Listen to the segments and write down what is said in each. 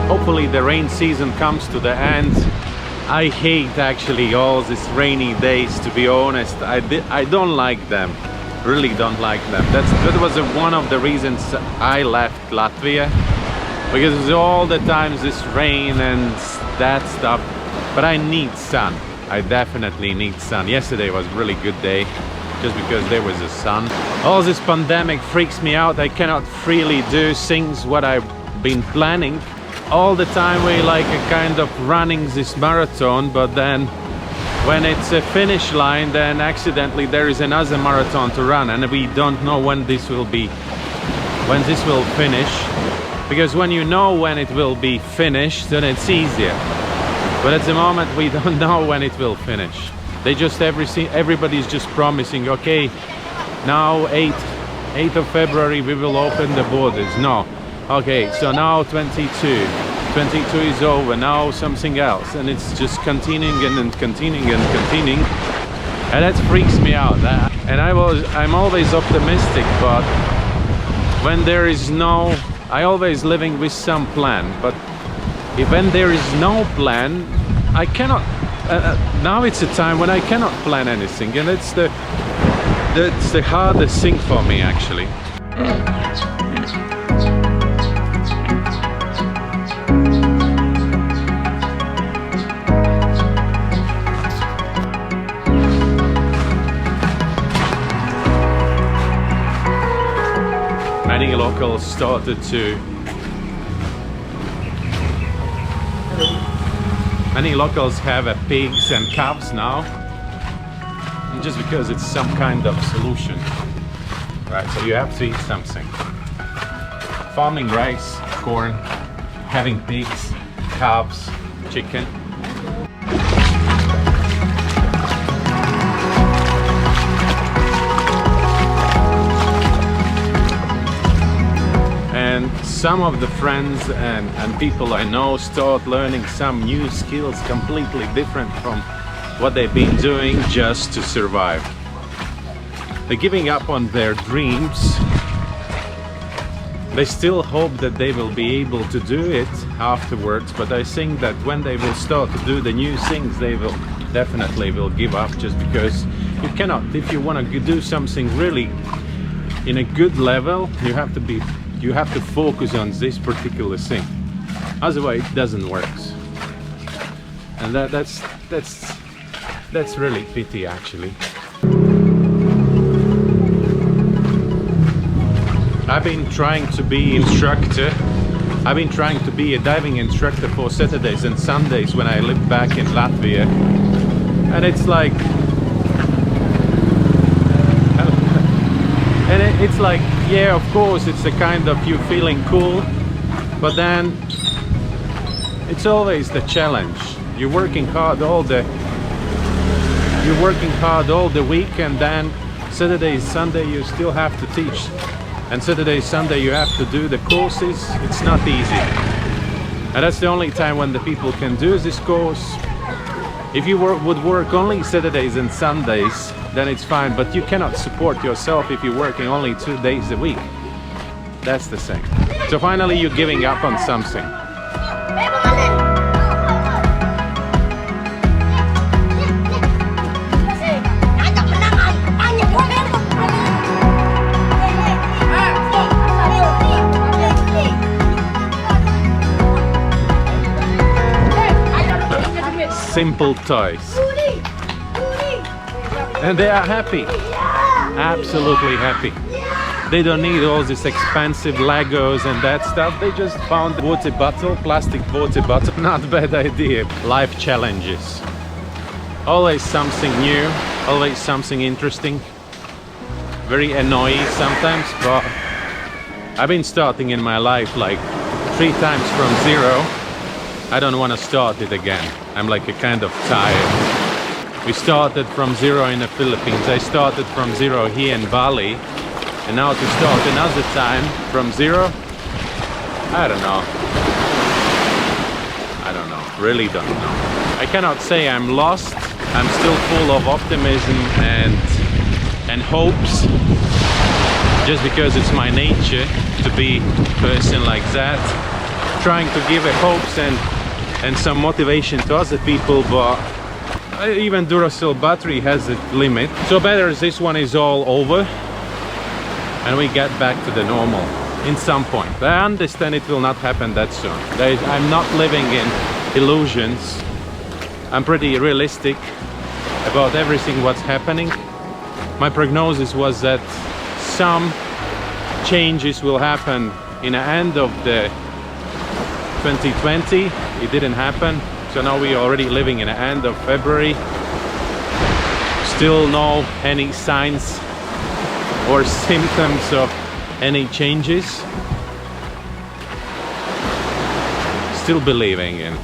hopefully the rain season comes to the end. I hate actually all these rainy days, to be honest. I don't like them, really don't like them. That was one of the reasons I left Latvia, because all the times this rain and that stuff. But I need sun. I definitely need sun. Yesterday was a really good day, just because there was the sun. All this pandemic freaks me out. I cannot freely do things what I've been planning. All the time we like a kind of running this marathon, but then when it's a finish line, then accidentally there is another marathon to run, and we don't know when this will finish. Because when you know when it will be finished, then it's easier. But at the moment we don't know when it will finish. They just everybody's just promising, okay, now 8th of February we will open the borders. No. Okay, so now 22 is over, now something else, and it's just continuing and continuing and continuing, and that freaks me out. And I'm always optimistic, but when there is no, I always living with some plan, but when there is no plan, I cannot, now it's a time when I cannot plan anything, and that's the hardest thing for me actually. Many locals started to Many locals have pigs and calves now, just because it's some kind of solution, right? So you have to eat something. Farming rice, corn, having pigs, calves, chicken. And some of the friends and people I know start learning some new skills completely different from what they've been doing just to survive. They're giving up on their dreams. They still hope that they will be able to do it afterwards, but I think that when they will start to do the new things, they will definitely give up, just because you cannot, if you want to do something really in a good level, you have to focus on this particular thing, otherwise it doesn't work. And that's really pity actually. I've been trying to be instructor. I've been trying to be a diving instructor for Saturdays and Sundays when I lived back in Latvia, and it's like it's like, yeah, of course it's a kind of you feeling cool, but then it's always the challenge. You're working hard all the week, and then Saturday, Sunday you still have to teach, and Saturday, Sunday you have to do the courses. It's not easy, and that's the only time when the people can do this course. If you would work only Saturdays and Sundays, then it's fine, but you cannot support yourself if you're working only 2 days a week. That's the thing. So finally you're giving up on something. Simple toys. And they are happy, absolutely happy. They don't need all this expensive Legos and that stuff. They just found water bottle, plastic water bottle. Not a bad idea. Life challenges. Always something new, always something interesting. Very annoying sometimes, but I've been starting in my life like 3 times from zero. I don't want to start it again. I'm like a kind of tired. We started from zero in the Philippines. I started from zero here in Bali, and now to start another time from zero, I don't know. Really don't know. I cannot say I'm lost. I'm still full of optimism and hopes, just because it's my nature to be a person like that. trying to give a hopes and some motivation to other people, but even Duracell battery has a limit. So better this one is all over and we get back to the normal in some point. I understand it will not happen that soon. I'm not living in illusions. I'm pretty realistic about everything what's happening. My prognosis was that some changes will happen in the end of the 2020. It didn't happen, so now we are already living in the end of February. Still no any signs or symptoms of any changes. Still believing in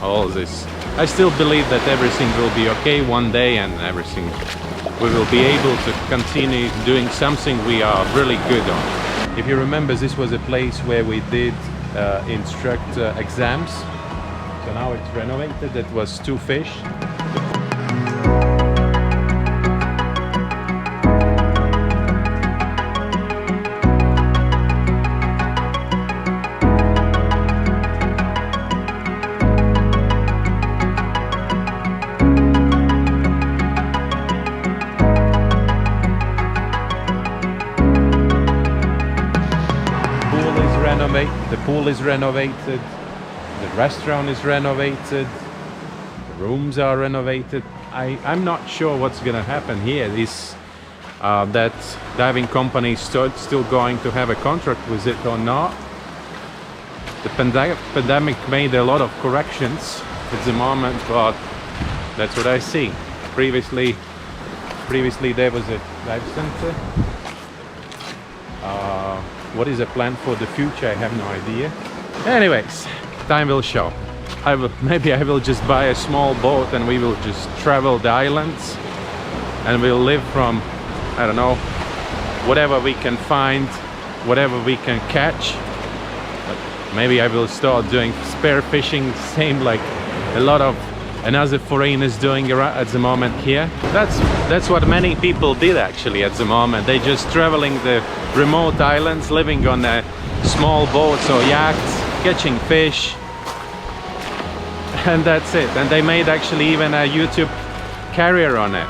all this. I still believe that everything will be okay one day, and everything we will be able to continue doing something we are really good on. If you remember, this was a place where we did instructor exams. So now it's renovated. It was 2 fish. The pool is renovated, the restaurant is renovated, the rooms are renovated. I'm not sure what's gonna happen here. Is that diving company still going to have a contract with it or not? The pandemic made a lot of corrections at the moment, but that's what I see. Previously there was a dive center. What is the plan for the future? I have no idea. Anyways, time will show. Maybe I will just buy a small boat and we will just travel the islands and we'll live from, I don't know, whatever we can find, whatever we can catch. But maybe I will start doing spear fishing, same like a lot of another foreigners doing at the moment here. That's what many people did actually at the moment. They just traveling the remote islands, living on small boats or yachts, catching fish, and that's it. And they made actually even a YouTube career on it.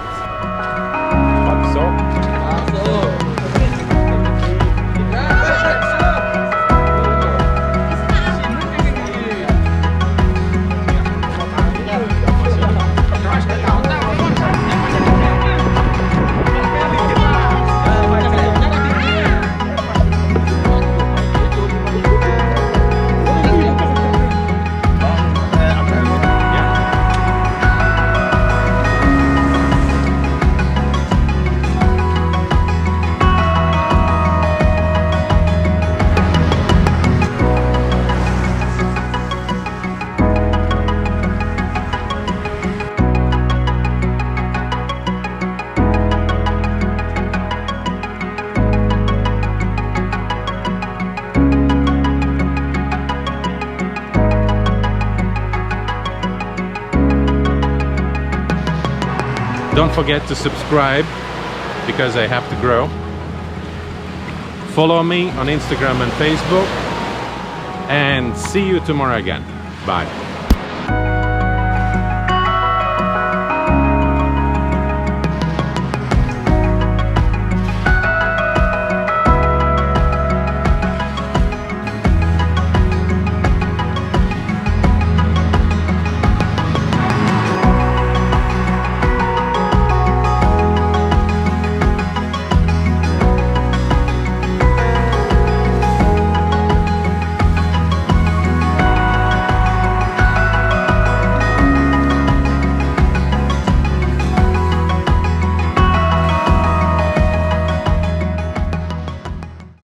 Don't forget to subscribe, because I have to grow. Follow me on Instagram and Facebook, and see you tomorrow again. Bye.